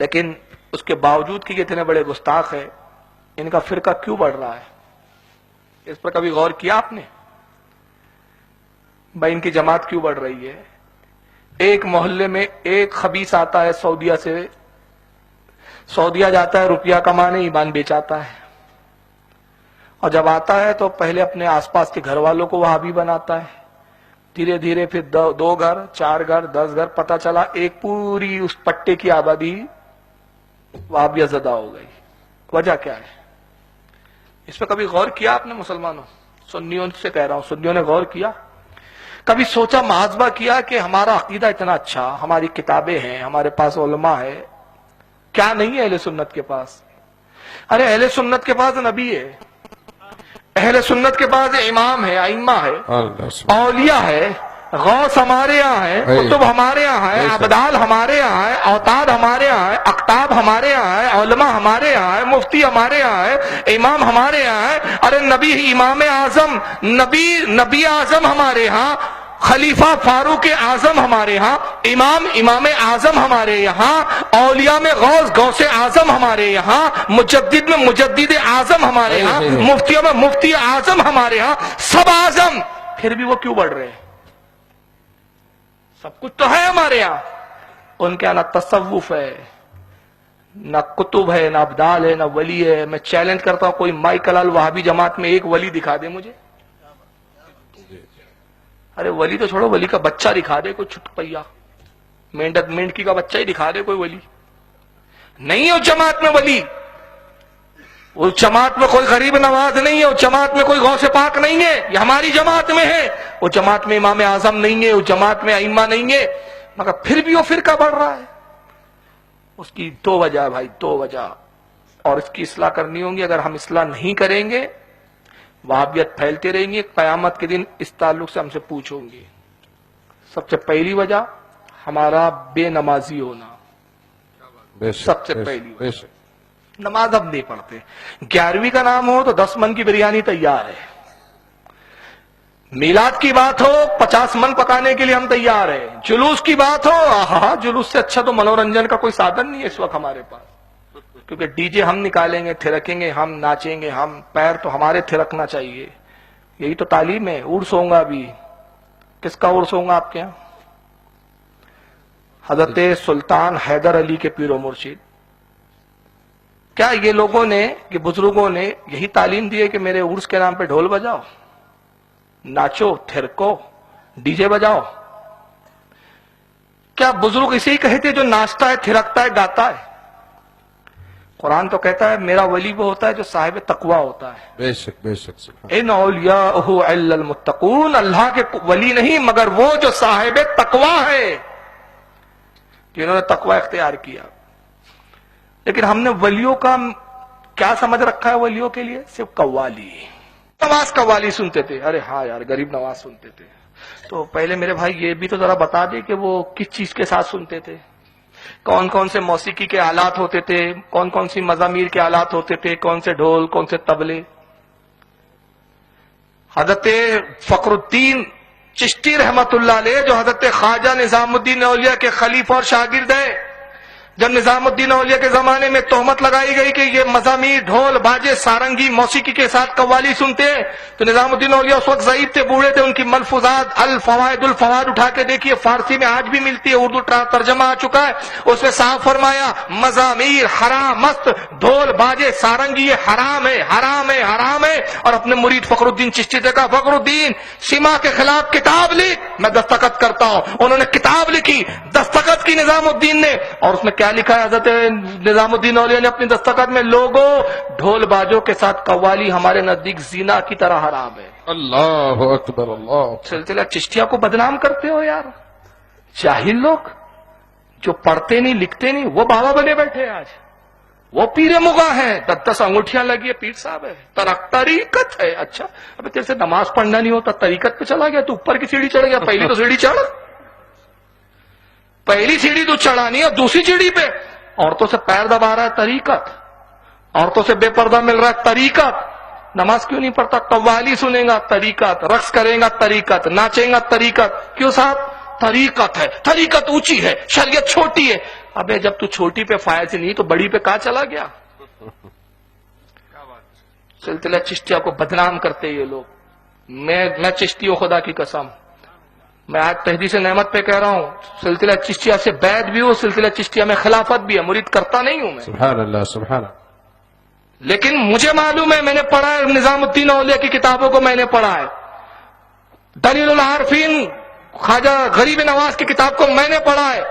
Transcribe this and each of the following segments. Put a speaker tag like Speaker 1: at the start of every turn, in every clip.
Speaker 1: لیکن اس کے باوجود کہ یہ اتنے بڑے گستاخ ہے، ان کا فرقہ کیوں بڑھ رہا ہے؟ اس پر کبھی غور کیا آپ نے؟ بھائی ان کی جماعت کیوں بڑھ رہی ہے؟ ایک محلے میں ایک خبیث آتا ہے سعودیہ سے، سعودیہ جاتا ہے روپیہ کمانے، ایمان بیچاتا ہے، اور جب آتا ہے تو پہلے اپنے آس پاس کے گھر والوں کو وہابی بناتا ہے، دھیرے دھیرے پھر 2 گھر 4 گھر 10 گھر، پتہ چلا ایک پوری اس پٹے کی آبادی وہابیہ زدہ ہو گئی۔ وجہ کیا ہے؟ اس پہ کبھی غور کیا آپ نے مسلمانوں؟ سنیوں سے کہہ رہا ہوں، سنیوں نے غور کیا؟ کبھی سوچا، محاسبہ کیا کہ ہمارا عقیدہ اتنا اچھا، ہماری کتابیں ہیں، ہمارے پاس علماء ہے، کیا نہیں ہے اہل سنت کے پاس؟ ارے اہل سنت کے پاس نبی ہے، اہل سنت کے پاس امام ہے، ائمہ ہے، اولیاء ہے، غوث ہمارے یہاں ہے، قطب ہمارے یہاں ہے، ابدال ہمارے یہاں ہے، اوتاد ہمارے یہاں ہے، اقطاب ہمارے یہاں ہے، علماء ہمارے یہاں ہے، مفتی ہمارے یہاں ہے، امام ہمارے یہاں ہے۔ ارے نبی امام اعظم، نبی اعظم ہمارے یہاں، خلیفہ فاروق اعظم ہمارے یہاں، امام اعظم ہمارے یہاں، اولیاء میں غوث اعظم ہمارے یہاں، مجدد میں مجدد اعظم ہمارے یہاں، مفتیوں میں مفتی اعظم ہمارے یہاں، سب اعظم، پھر بھی وہ کیوں بڑھ رہے ہیں؟ سب کچھ تو ہے ہمارے یہاں، ان کے یہاں نہ تصوف ہے، نہ کتب ہے، نہ ابدال ہے، نہ ولی ہے۔ میں چیلنج کرتا ہوں، کوئی مائی کلال وہابی جماعت میں ایک ولی دکھا دے مجھے۔ ارے ولی تو چھوڑو، ولی کا بچہ دکھا دے، کوئی چھٹپیا مینڈکی کا بچہ ہی دکھا دے کوئی ولی۔ نہیں ہے اس جماعت میں ولی، اس جماعت میں کوئی غریب نواز نہیں ہے، اس جماعت میں کوئی غوث پاک نہیں ہے، یہ ہماری جماعت میں ہے۔ اس جماعت میں امام اعظم نہیں ہے، اس جماعت میں ائمہ نہیں ہے، مگر پھر بھی وہ فرقہ بڑھ رہا ہے۔ اس کی 2 وجہ ہے بھائی، 2 وجہ، اور اس کی اصلاح کرنی ہوں گی۔ اگر ہم اصلاح نہیں کریں گے، وہابیت پھیلتے رہیں گے، قیامت کے دن اس تعلق سے ہم سے پوچھوں گے۔ سب سے پہلی وجہ ہمارا بے نمازی ہونا، سب سے پہلی وجہ۔ نماز اب نہیں پڑھتے، 11ویں کا نام ہو تو 10 من کی بریانی تیار ہے، میلاد کی بات ہو 50 من پکانے کے لیے ہم تیار ہیں، جلوس کی بات ہو، ہاں جلوس سے اچھا تو منورنجن کا کوئی سادھن نہیں ہے اس وقت ہمارے پاس، کیونکہ ڈی جے ہم نکالیں گے، تھرکیں گے، ہم ناچیں گے، ہم پیر تو ہمارے تھرکنا چاہیے۔ یہی تو تعلیم ہے۔ عرس ہوگا ابھی، کس کا عرس ہوگا آپ کے یہاں؟ حضرت سلطان حیدر علی کے پیر و مرشد۔ کیا یہ لوگوں نے، یہ بزرگوں نے یہی تعلیم دی ہے کہ میرے عرس کے نام پہ ڈھول بجاؤ، ناچو، تھرکو، ڈی جے بجاؤ؟ کیا بزرگ اسے ہی کہتے جو ناچتا ہے، تھرکتا ہے، گاتا ہے؟ قرآن تو کہتا ہے میرا ولی وہ ہوتا ہے جو صاحب تقوی ہوتا ہے۔
Speaker 2: بے شک بے شک۔
Speaker 1: ان اولیاءہ الا المتقون، اللہ کے ولی نہیں مگر وہ جو صاحب تقوی ہے، جنہوں نے تقوی اختیار کیا۔ لیکن ہم نے ولیوں کا کیا سمجھ رکھا ہے؟ ولیوں کے لیے صرف قوالی، نواز قوالی سنتے تھے۔ ارے ہاں یار، غریب نواز سنتے تھے، تو پہلے میرے بھائی یہ بھی تو ذرا بتا دے کہ وہ کس چیز کے ساتھ سنتے تھے، کون کون سے موسیقی کے آلات ہوتے تھے، کون کون سی مزامیر کے آلات ہوتے تھے، کون سے ڈھول، کون سے طبلے۔ حضرت فخر الدین چشتی رحمت اللہ علیہ، جو حضرت خواجہ نظام الدین اولیاء کے خلیفہ اور شاگرد ہیں، جب نظام الدین اولیاء کے زمانے میں تہمت لگائی گئی کہ یہ مزامیر، ڈھول، باجے، سارنگی، موسیقی کے ساتھ قوالی سنتے ہیں، تو نظام الدین اولیاء اس وقت ضعیف تھے، بوڑھے تھے، ان کی ملفوظات الفوائد اٹھا کے دیکھیے، فارسی میں آج بھی ملتی ہے، اردو ترجمہ آ چکا ہے، اس نے صاف فرمایا مزامیر حرام است، ڈھول، باجے، سارنگی یہ حرام ہے، حرام ہے، حرام ہے۔ اور اپنے مرید فخر الدین چشتی سے کہا فخر الدین سما کے خلاف کتاب لکھ، میں دستخط کرتا ہوں۔ انہوں نے کتاب لکھی، دستخط کی نظام الدین نے، اور اس میں کیا لکھا ہے حضرت نظام الدین اولیاء نے اپنی دستخط میں؟ لوگوں، ڈھول باجوں کے ساتھ قوالی ہمارے نزدیک زنا کی طرح حرام ہے۔
Speaker 2: اللہ اکبر، اللہ۔
Speaker 1: سلسلہ چشتیہ کو بدنام کرتے ہو یار، جاہل لوگ جو پڑھتے نہیں لکھتے نہیں، وہ بابا بنے بیٹھے ہیں آج، وہ پیر مغاں ہیں، 10 انگوٹھیاں لگی ہے، پیر صاحب ہے، طریقت ہے۔ اچھا ابھی تیرے سے نماز پڑھنا نہیں ہوتا، طریقت پہ چلا گیا تو اوپر کی سیڑھی چڑھ گیا؟ پہلی تو سیڑھی چڑھ، پہلی سیڑھی تو چڑھانی ہے، دوسری سیڑھی پہ عورتوں سے پیر دبا رہا ہے، طریقت، عورتوں سے بے پردہ مل رہا ہے، طریقت۔ نماز کیوں نہیں پڑھتا؟ قوالی سنے گا، طریقت، رقص کرے گا، طریقت، ناچے گا، طریقت۔ کیوں صاحب؟ طریقت ہے، طریقت اونچی ہے، شریعت چھوٹی ہے۔ ابے جب تو چھوٹی پہ فائز نہیں تو بڑی پہ کہاں چلا گیا؟ سلسلہ چشتیہ کو بدنام کرتے یہ لوگ. میں چشتی ہوں خدا کی قسم. میں آج تحدیث نعمت پہ کہہ رہا ہوں سلسلہ چشتیہ سے بیعت بھی ہو, سلسلہ چشتیہ میں خلافت بھی ہے, مرید کرتا نہیں ہوں میں.
Speaker 2: سبحان اللہ سبحان اللہ.
Speaker 1: لیکن مجھے معلوم ہے, میں نے پڑھا ہے نظام الدین اولیاء کی کتابوں کو میں نے پڑھا ہے, دلیل العارفین خواجہ غریب نواز کی کتاب کو میں نے پڑھا ہے,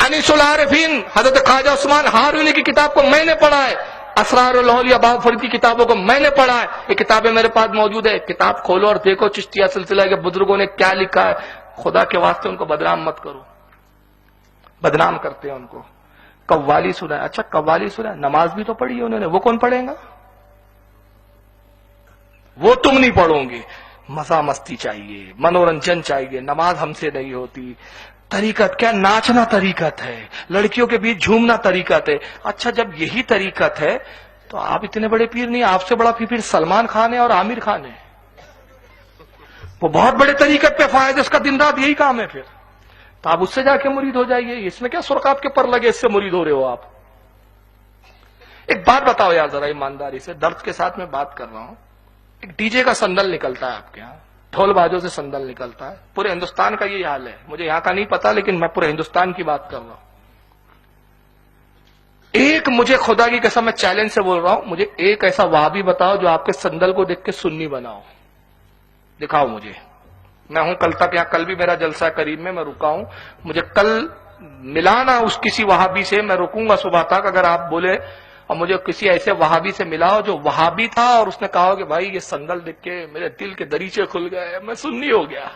Speaker 1: انیس العارفین حضرت خواجہ عثمان ہارونی کی کتاب کو میں نے پڑھا ہے, اسرار الاولیاء بابا فرید کی کتابوں کو میں نے پڑھا ہے. یہ کتابیں میرے پاس موجود ہے, کتاب کھولو اور دیکھو چشتیہ سلسلہ کے بزرگوں نے کیا لکھا ہے. خدا کے واسطے ان کو بدنام مت کرو, بدنام کرتے ہیں ان کو. قوالی سنا ہے, اچھا قوالی سنا ہے, نماز بھی تو پڑھی ہے انہوں نے, وہ کون پڑھیں گا؟ وہ تم نہیں پڑھو گے. مزہ مستی چاہیے, منورنجن چاہیے, نماز ہم سے نہیں ہوتی. طریقت کیا؟ ناچنا طریقت ہے, لڑکیوں کے بیچ جھومنا طریقت ہے. اچھا جب یہی طریقت ہے تو آپ اتنے بڑے پیر نہیں, آپ سے بڑا پیر سلمان خان ہے اور عامر خان ہے. وہ بہت بڑے طریقت پہ فائد ہے, اس کا دن رات یہی کام ہے. پھر تو آپ اس سے جا کے مرید ہو جائیے. اس میں کیا سرخاب کے پر لگے اس سے مرید ہو رہے ہو آپ؟ ایک بات بتاؤ یار ذرا ایمانداری سے, درد کے ساتھ میں بات کر رہا ہوں. ایک ڈی جے کا سندل نکلتا ہے آپ کے یہاں, ڈھول بازوں سے سندل نکلتا ہے, پورے ہندوستان کا یہی حال ہے. مجھے یہاں کا نہیں پتا لیکن میں پورے ہندوستان کی بات کر رہا ہوں. ایک مجھے خدا کی قسم میں چیلنج سے بول رہا ہوں, مجھے ایک ایسا وہابی بتاؤ جو آپ کے سندل کو دیکھ کے سنی بناؤ, دکھاؤ مجھے. میں ہوں کل تک یہاں, کل بھی میرا جلسہ قریب میں رکا ہوں. مجھے کل ملانا اس کسی وہابی سے, میں رکوں گا صبح تک. اگر آپ بولے اور مجھے کسی ایسے وہابی سے ملاؤ جو وہابی تھا اور اس نے کہا کہ بھائی یہ سندل دیکھ کے میرے دل کے دریچے کھل گئے, میں سنی ہو گیا.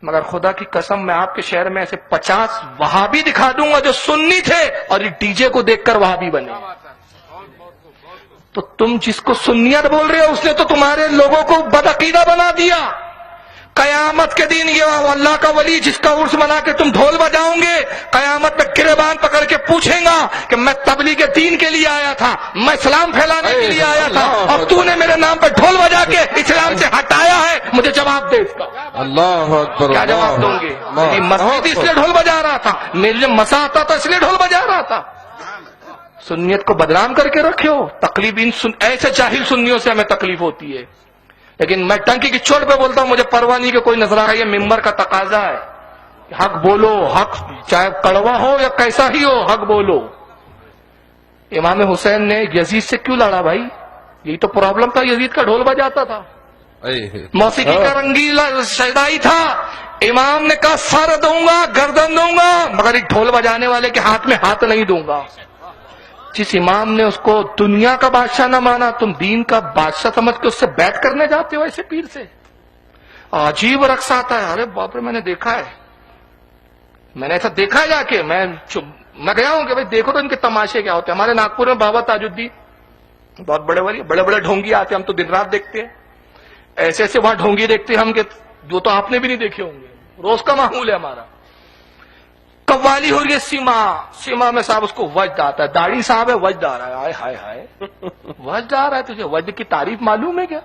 Speaker 1: مگر خدا کی قسم میں آپ کے شہر میں ایسے 50 وہابی دکھا دوں گا جو سنی تھے اور یہ ڈی جے کو دیکھ کر وہابی بنے. تو تم جس کو سنیت بول رہے ہو اس نے تو تمہارے لوگوں کو بدعقیدہ بنا دیا. قیامت کے دن یہ اللہ کا ولی جس کا عرس منا کے تم ڈھول بجاؤں گے, قیامت میں گریبان پکڑ کے پوچھیں گا کہ میں تبلیغ دین کے لیے آیا تھا, میں اسلام پھیلانے کے لیے آیا تھا, اور تو نے میرے نام پر ڈھول بجا کے اسلام سے ہٹایا ہے, مجھے جواب دے اس کا.
Speaker 2: اللہ اکبر.
Speaker 1: کیا جواب دوں گے؟ میری مسجد اس لیے ڈھول بجا رہا تھا, میرے مسا آتا تھا اس لیے ڈھول بجا رہا تھا. سنیت کو بدنام کر کے رکھے ہو. تکلیف ایسے جاہل سنیوں سے ہمیں تکلیف ہوتی ہے. لیکن میں ٹنکی کی چوٹ پہ بولتا ہوں, مجھے پرواہ نہیں کہ کوئی نظر آ رہا ہے, یہ ممبر کا تقاضا ہے. حق بولو, حق چاہے کڑوا ہو یا کیسا ہی ہو, حق بولو. امام حسین نے یزید سے کیوں لڑا بھائی؟ یہی تو پرابلم تھا, یزید کا ڈھول بجاتا تھا, موسیقی کا رنگیلا شیدائی تھا. امام نے کہا سر دوں گا, گردن دوں گا, مگر ایک ڈھول بجانے والے کے ہاتھ میں ہاتھ نہیں دوں گا. جس امام نے اس کو دنیا کا بادشاہ نہ مانا, تم دین کا بادشاہ سمجھ کے اس سے بیعت کرنے جاتے ہو ایسے پیر سے. عجیب رقص آتا ہے. ارے باپ رے, میں نے دیکھا ہے, میں نے ایسا دیکھا ہے جا کے. میں گیا ہوں کہ بھائی دیکھو تو ان کے تماشے کیا ہوتے ہیں. ہمارے ناگپور میں بابا تاج الدین بہت بڑے بڑے ڈھونگی آتے ہیں, ہم تو دن رات دیکھتے ہیں. ایسے ایسے وہاں ڈھونگی دیکھتے ہیں ہم کہ جو تو آپ نے بھی نہیں دیکھے ہوں گے, روز کا معمول ہے ہمارا. قوالی ہو رہی ہے سیما میں صاحب اس کو وجد آتا ہے, داڑھی صاحب ہے, وجد آ رہا ہے. ہائے ہائے ہائے, وجد آ رہا ہے تجھے؟ وجد کی تعریف معلوم ہے کیا؟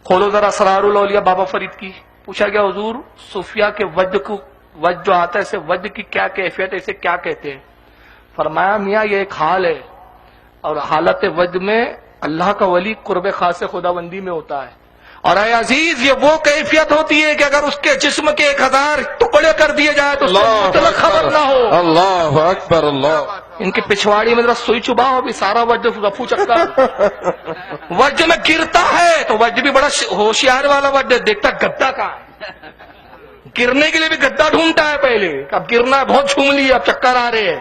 Speaker 1: کھولو ذرا اسرار الاولیاء بابا فرید کی. پوچھا گیا حضور صوفیاء کے وجد جو آتا ہے اسے وجد کی کیا کیفیت ہے, اسے کیا کہتے ہیں؟ فرمایا میاں یہ ایک حال ہے, اور حالت وجد میں اللہ کا ولی قرب خاص خدا بندی میں ہوتا ہے. اور اے عزیز, یہ وہ کیفیت ہوتی ہے کہ اگر اس کے جسم کے 1000 ٹکڑے کر دیے جائے تو اس کو مطلق خبر نہ ہو.
Speaker 2: اللہ اکبر. اللہ.
Speaker 1: ان کی پچھواڑی میں ذرا سوئی چباؤ, بھی سارا وجد رفو چکا وجد میں گرتا ہے. تو وجد بھی بڑا ہوشیار والا وجد, دیکھتا گدا کا ہے, گرنے کے لیے بھی گدا ڈھونڈتا ہے پہلے. اب گرنا ہے, بہت جھوم لی, اب چکر آ رہے ہیں,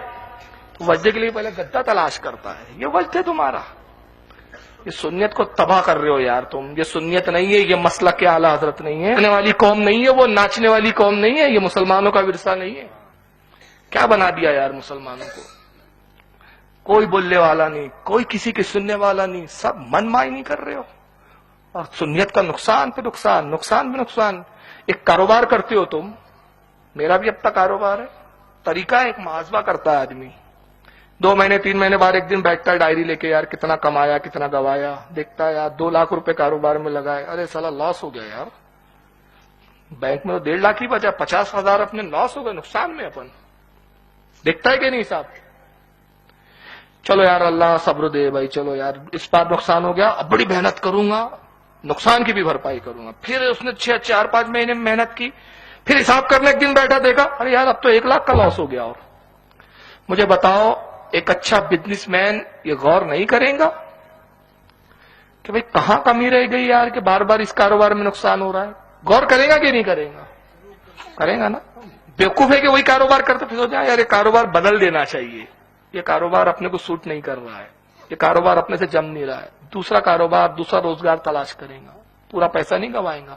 Speaker 1: تو وجد کے لیے پہلے گدا تلاش کرتا ہے. یہ وجد ہے تمہارا. یہ سنیت کو تباہ کر رہے ہو یار تم. یہ سنیت نہیں ہے, یہ مسلک کے اعلیٰ حضرت نہیں ہے, والی قوم نہیں ہے, وہ ناچنے والی قوم نہیں ہے, یہ مسلمانوں کا ورثہ نہیں ہے. کیا بنا دیا یار مسلمانوں کو؟ کوئی بولنے والا نہیں, کوئی کسی کے سننے والا نہیں, سب من مائی نہیں کر رہے ہو. اور سنیت کا نقصان پہ نقصان, نقصان پہ نقصان. ایک کاروبار کرتے ہو تم, میرا بھی اب تک کاروبار ہے, طریقہ ہے, ایک محاسبہ کرتا ہے آدمی. 2 مہینے 3 مہینے بعد ایک دن بیٹھتا ہے ڈائری لے کے, یار کتنا کمایا کتنا گوایا. دیکھتا ہے یار 2 لاکھ روپے کاروبار میں لگائے, ارے سالا لاس ہو گیا یار. بینک میں تو 1.5 لاکھ ہی بچا, 50,000 اپنے لاس ہو گئے, نقصان میں. اپن دیکھتا ہے کہ نہیں صاحب؟ چلو یار اللہ صبر دے بھائی، چلو یار اس بار نقصان ہو گیا، اب بڑی محنت کروں گا، نقصان کی بھی بھرپائی کروں گا. پھر اس نے 4-5 مہینے میں محنت کی، پھر حساب کرنے ایک دن بیٹھا، دیکھا ارے یار اب تو 1 لاکھ کا لاس ہو گیا. اور مجھے بتاؤ ایک اچھا بزنس مین یہ غور نہیں کرے گا کہ بھئی کہاں کمی رہ گئی یار کہ بار بار اس کاروبار میں نقصان ہو رہا ہے؟ غور کرے گا کہ نہیں کرے گا؟ کرے گا نا. بیوقوف ہے کہ وہی کاروبار کرتے پھر سوچا یار یہ کاروبار بدل دینا چاہیے، یہ کاروبار اپنے کو سوٹ نہیں کر رہا ہے، یہ کاروبار اپنے سے جم نہیں رہا ہے، دوسرا کاروبار دوسرا روزگار تلاش کرے گا، پورا پیسہ نہیں گنوائے گا.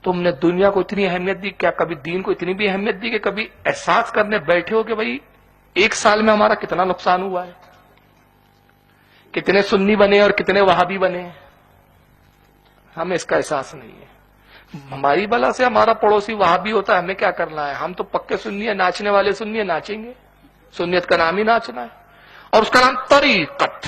Speaker 1: تم نے دنیا کو اتنی اہمیت دی، کیا کبھی دین کو اتنی بھی اہمیت دی کہ کبھی احساس کرنے بیٹھے ہو کہ بھئی 1 سال میں ہمارا کتنا نقصان ہوا ہے، کتنے سنی بنے اور کتنے وہابی بنے؟ ہمیں اس کا احساس نہیں ہے. ہماری بلا سے ہمارا پڑوسی وہابی ہوتا ہے، ہمیں کیا کرنا ہے؟ ہم تو پکے سنی ہے، ناچنے والے سنی ہے، ناچیں گے. سنیت کا نام ہی ناچنا ہے، اور اس کا نام طریقت.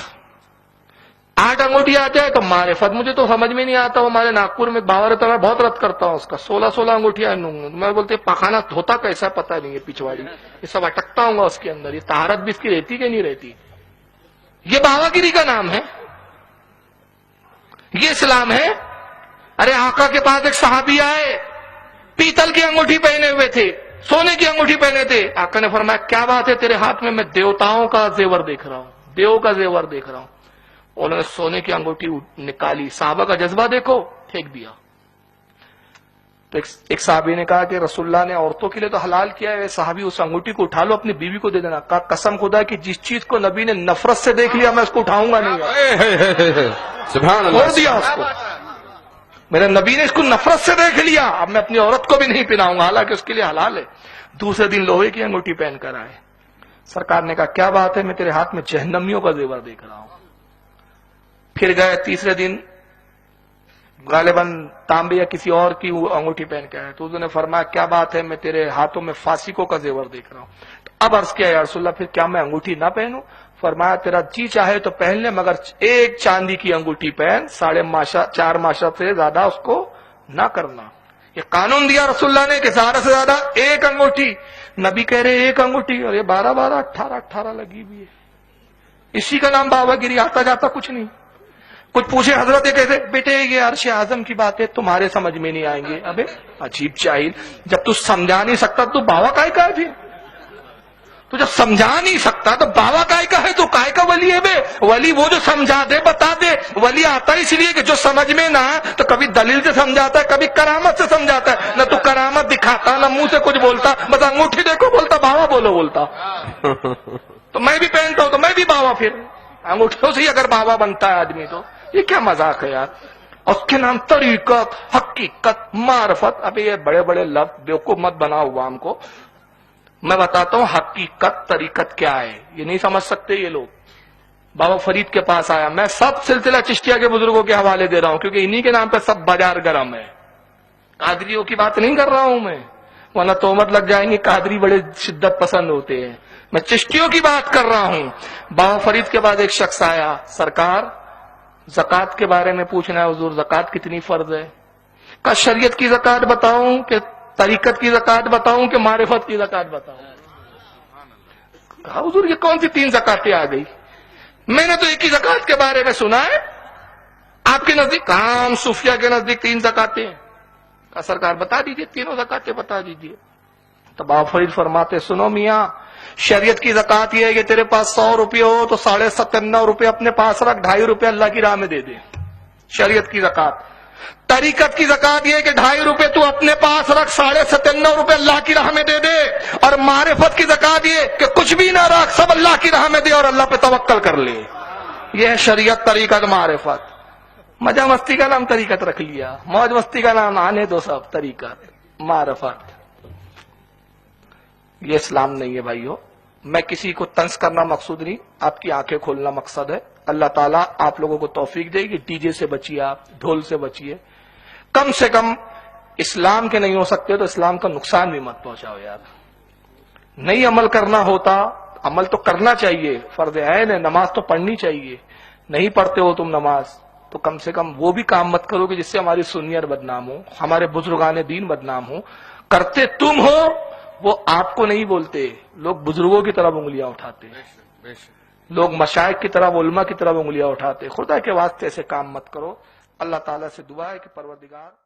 Speaker 1: 8 انگوٹھی آ جائے تو معرفت. مجھے تو سمجھ میں نہیں آتا، وہ ہمارے ناگپور میں باور رہتا ہے، میں بہت رد کرتا ہوں اس کا. 16 انگوٹھیاں میں بولتے پخانا دھوتا کیسا پتہ نہیں ہے، پچھواڑی یہ سب اٹکتا ہوں گا اس کے اندر. یہ طہارت بھی اس کی رہتی کہ نہیں رہتی؟ یہ باوا گیری کا نام ہے؟ یہ اسلام ہے؟ ارے آقا کے پاس ایک صحابی آئے، پیتل کی انگوٹھی پہنے ہوئے تھے، سونے کی انگوٹھی پہنے تھے. آقا نے فرمایا کیا بات ہے تیرے ہاتھ میں؟ میں دیوتاؤں کا زیور دیکھ رہا ہوں، دیو کا زیور دیکھ رہا ہوں. انہوں نے سونے کی انگوٹھی نکالی، صحابہ کا جذبہ دیکھو، پھینک دیا. تو ایک صحابی نے کہا کہ رسول اللہ نے عورتوں کے لیے تو حلال کیا ہے، صحابی اس انگوٹھی کو اٹھا لو، اپنی بیوی کو دے دینا. کہا قسم خدا کی جس چیز کو نبی نے نفرت سے دیکھ لیا میں اس کو اٹھاؤں گا نہیں.
Speaker 2: سبحان
Speaker 1: چھوڑ
Speaker 2: اللہ.
Speaker 1: دیا اس کو. میرے نبی نے اس کو نفرت سے دیکھ لیا، اب میں اپنی عورت کو بھی نہیں پہناؤں گا، حالانکہ اس کے لیے حلال ہے. دوسرے دن لوہے کی انگوٹھی پہن کر آئے. سرکار نے کہا کیا بات ہے؟ میں تیرے ہاتھ میں جہنمیوں کا زیور دیکھ رہا ہوں. پھر گئے تیسرے دن، غالباً تانبے یا کسی اور کی وہ انگوٹھی پہن کے آئے، تو انہوں نے فرمایا کیا بات ہے؟ میں تیرے ہاتھوں میں فاسقوں کا زیور دیکھ رہا ہوں. اب عرض کیا یا رسول اللہ پھر کیا میں انگوٹھی نہ پہنوں؟ فرمایا تیرا جی چاہے تو پہن لے، مگر ایک چاندی کی انگوٹھی پہن، 4.5 ماشا سے زیادہ اس کو نہ کرنا. یہ قانون دیا رسول اللہ نے کہ زیادہ سے زیادہ ایک انگوٹھی. نبی کہہ رہے ایک انگوٹھی، اور یہ 12 18 لگی ہوئی ہے. اسی کا نام باوا گیری، آتا جاتا کچھ نہیں. کچھ پوچھے حضرت کہتے بیٹے یہ عرش اعظم کی باتیں تمہارے سمجھ میں نہیں آئیں گے. ابے عجیب جاہل، جب تو سمجھا نہیں سکتا تو باوا کائے کا ہے؟ پھر تو جب سمجھا نہیں سکتا تو باوا کائے کا ہے؟ تو کائے کا ولی ہے بے؟ ولی وہ جو سمجھا دے، بتا دے. ولی آتا اس لیے کہ جو سمجھ میں نہ تو کبھی دلیل سے سمجھاتا ہے، کبھی کرامت سے سمجھاتا ہے. نہ تو کرامت دکھاتا، نہ منہ سے کچھ بولتا، بس انگوٹھی دیکھو بولتا باوا بولو بولتا. تو میں بھی پہنتا ہوں تو میں بھی باوا، پھر انگوٹھیوں سے ہی اگر باوا بنتا ہے آدمی تو یہ کیا مذاق ہے یار. اس کے نام طریقت، حقیقت، معرفت. ابھی یہ بڑے بڑے لفظ بیوقوف مت بناؤ عوام کو. میں بتاتا ہوں حقیقت طریقت کیا ہے، یہ نہیں سمجھ سکتے یہ لوگ. بابا فرید کے پاس آیا، میں سب سلسلہ چشتیہ کے بزرگوں کے حوالے دے رہا ہوں کیونکہ انہی کے نام پہ سب بازار گرم ہے. قادریوں کی بات نہیں کر رہا ہوں میں، ورنہ تہمت لگ جائیں گی قادری بڑے شدت پسند ہوتے ہیں. میں چشتیوں کی بات کر رہا ہوں. بابا فرید کے بعد ایک شخص آیا، سرکار زکوٰۃ کے بارے میں پوچھنا ہے حضور، زکوٰۃ کتنی فرض ہے؟ کہا شریعت کی زکوٰۃ بتاؤں کہ طریقت کی زکوٰۃ بتاؤں کہ معرفت کی زکوٰۃ بتاؤں؟ کہا حضور یہ کون سی 3 زکوٰتیں آ گئی؟ میں نے تو ایک ہی زکوٰۃ کے بارے میں سنا ہے. آپ کے نزدیک؟ کام صوفیہ کے نزدیک 3 زکوٰتیں ہیں. کہا سرکار بتا دیجیے، تینوں زکوٰتیں بتا دیجیے. تو بابا فرید فرماتے سنو میاں، شریعت کی زکوٰۃ یہ ہے کہ تیرے پاس 100 روپے ہو تو 97.5 روپے اپنے پاس رکھ، 2.5 روپے اللہ کی راہ میں دے دے. شریعت کی زکوٰۃ. طریقت کی زکوٰۃ یہ ہے کہ 2.5 روپے تو اپنے پاس رکھ، 97.5 روپے اللہ کی راہ میں دے دے. اور معرفت کی زکوٰۃ یہ کہ کچھ بھی نہ رکھ، سب اللہ کی راہ میں دے اور اللہ پہ توکل کر لے. یہ ہے شریعت، طریقت، معرفت. مزہ مستی کا نام طریقت رکھ لیا، موج مستی کا نام آنے دو سب طریقت معرفت. یہ اسلام نہیں ہے بھائیو. میں کسی کو طنز کرنا مقصود نہیں، آپ کی آنکھیں کھولنا مقصد ہے. اللہ تعالیٰ آپ لوگوں کو توفیق دے گی. ڈی جے سے بچیے، آپ ڈھول سے بچیے. کم سے کم اسلام کے نہیں ہو سکتے تو اسلام کا نقصان بھی مت پہنچاؤ یار. نہیں عمل کرنا ہوتا، عمل تو کرنا چاہیے، فرض عین ہے، نماز تو پڑھنی چاہیے. نہیں پڑھتے ہو تم نماز تو کم سے کم وہ بھی کام مت کرو کہ جس سے ہماری سنیت بدنام ہو، ہمارے بزرگان دین بدنام ہو. کرتے تم ہو، وہ آپ کو نہیں بولتے، لوگ بزرگوں کی طرف انگلیاں اٹھاتے ہیں،
Speaker 2: بے شک
Speaker 1: لوگ مشائخ کی طرف، علماء کی طرف انگلیاں اٹھاتے ہیں۔ خدا کے واسطے ایسے کام مت کرو۔ اللہ تعالیٰ سے دعا ہے کہ پروردگار